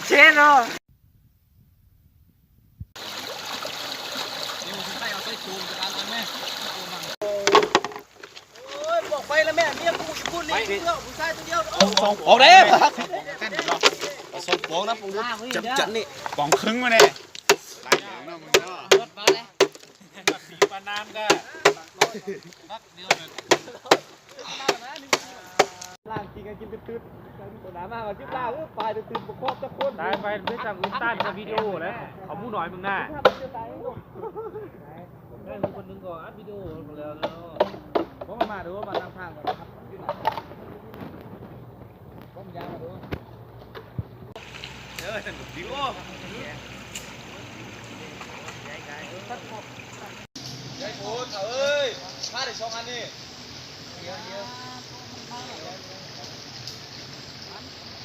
เชนเนาะบอกไปแล้วแม่เมียกูพูดนี่ผู้ชายตัวเดียวออกเด้ส่งโป่งนะปูจับนี่ป่องครึ่งมาเนี่ยหลายอย่างนะมึงเนาะรถมาเลยสีปานามก็นักเดียวเลยล่างกินกันกินตื่นตัวน้ำมาจิ้มล่างปลายตื่นประคบตะโคนตายไปไม่สั่งลิ้นต้านกับวิดีโอเลยเอามูหน่อยมึงหน้าแม่งคนนึงก่อนอัดวิดีโอมาแล้วเนาะผมมาดูว่ามาทางทางครับผมยาวมาดูสนุกดีโอ้ยายโอ้เถอะเอ้ยมาได้2 อันนี่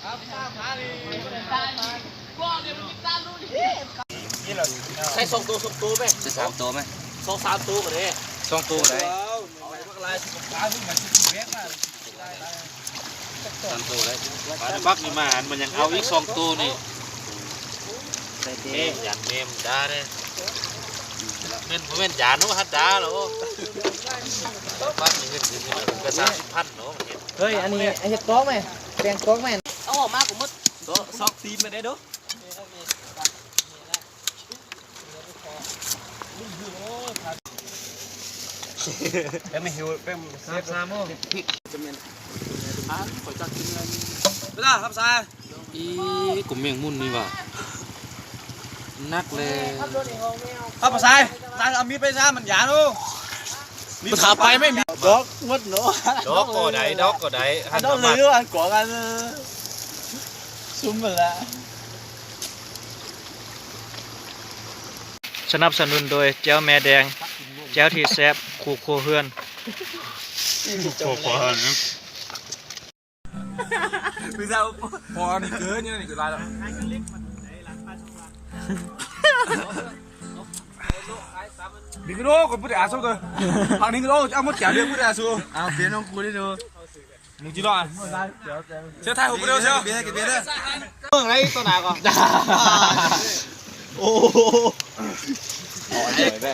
ครับมาดิใช้2 ตัวไหมใช้3 ตัวไหม2-3 ตัวกันเลย2 ตัวไหนเอาไว้พวกลายปลาเพิ่งมา10 เมตรมา3 ตัวเลยปลาบักนี่มามันยังเอาอีก2 ตัวนี่ยันเมมด่าเลยเม่นยานนู้ฮัดด่าหรอบักนี่เงินถึงนี่ก็30,000เนาะเฮ้ยอันนี้ไอ้เห็ดก้องไหมแปลงก้องไหมเอาออกมาผมมุดก็ซอกตีนมาได้ดูแล้วไม่หิวเป็นซาโม่พริกจะเป็นขอจัดกินเลยไม่ได้ครับซาอีกลุ่มเมียงมุ่นนี่ว่ะนักเลยครับซาเอามีดไปซามันหยาดูมีขาไปไม่มีดอกมดเนาะดอกก็ได้ดอกเหลืออันกว่ากันซุ่มหมดแล้วสนับสนุนโดยแจ้วแม่แดงแจ้วที่แซ่บคู่โคเฮือนโคเฮือนคือจะพอนี่เกินนี่คือไรหรอนี่ก็โลก็พูดอาสู้กันทางนี้ก็โลเอาหมดแก่เรื่องพูดอาสู้เอาเบียร์น้องกูได้ดูมึงจีรอเชื่อไทยผมไปดูเชื่อเบียร์กินเบียร์เลยเมื่อไรตัวไหนก่อนโอ้ยแม่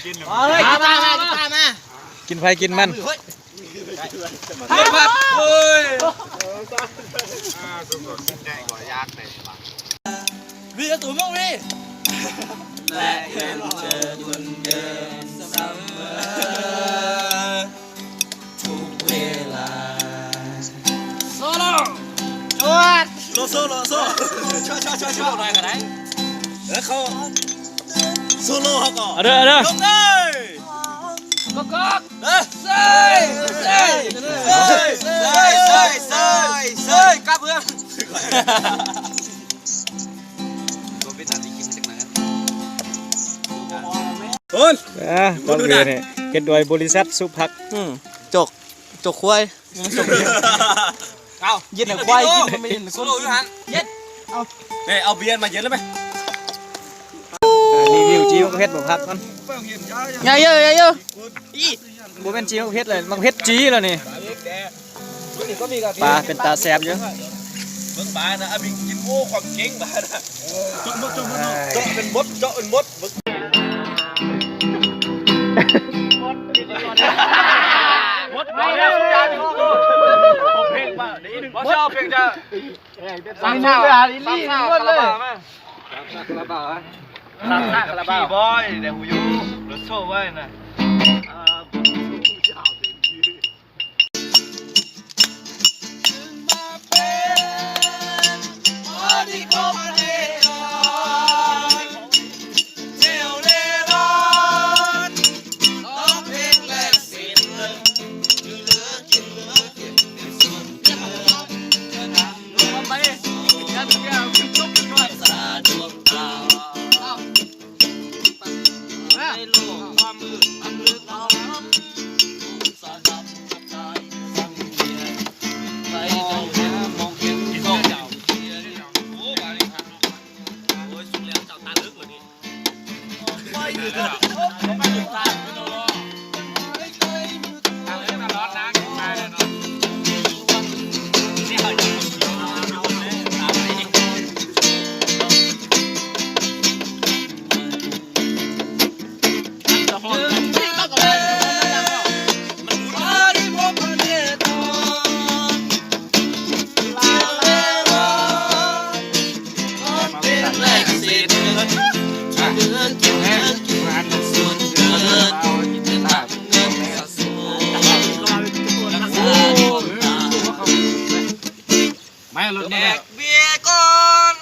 กินมากินไฟกินมันเฮ้ยเฮ้ยสุดๆได้ก่อนยากเลยวิ่งตัวมึงวิ่งและเห็นเจอคนเดิมเสมอทุกเวลาโซโล่จวดโซช่วยหน่อยกันได้แล้วเขาโซโล่เขาก่อนเด้อยกเลยก็เซ่กลับเพื่อนตัวเป็นอะไรกินจากไหนคุณต้องเรียนเนี่ยเกิดโดยบริษัทสุภักจกควายเอาเย็นหรือควายกินไม่เย็นโซโล่อยู่หันเย็นเอาเบียร์มาเย็นแล้วไหมรีวิวจีมะเพชรบอกพักก่อนใหญ่เยอะบัวเป็นจีมะเพชรเลยมะเพชรจีแล้วนี่ปลาเป็นตาแสบเยอะเบิ่งปลานะบิงกินโม่ความเก่งปลานะจุ่มเป็นมดเจาะเป็นมดไม่ได้สุดยอดที่ผมเพลงป่ะนี่หนึ่งชอบเพลงจะสามข้าวคาราบาวมั้ยคาราบาวพี่บอยเดี๋ยวหูยูรถโซ่ไว้นะในโลกความมืด เดือนกินเงินกินงานส่วนเกินจะนำเงินสะสมรักษาคนตา ไม่รถ แด แน่ กเบียร์ก่อน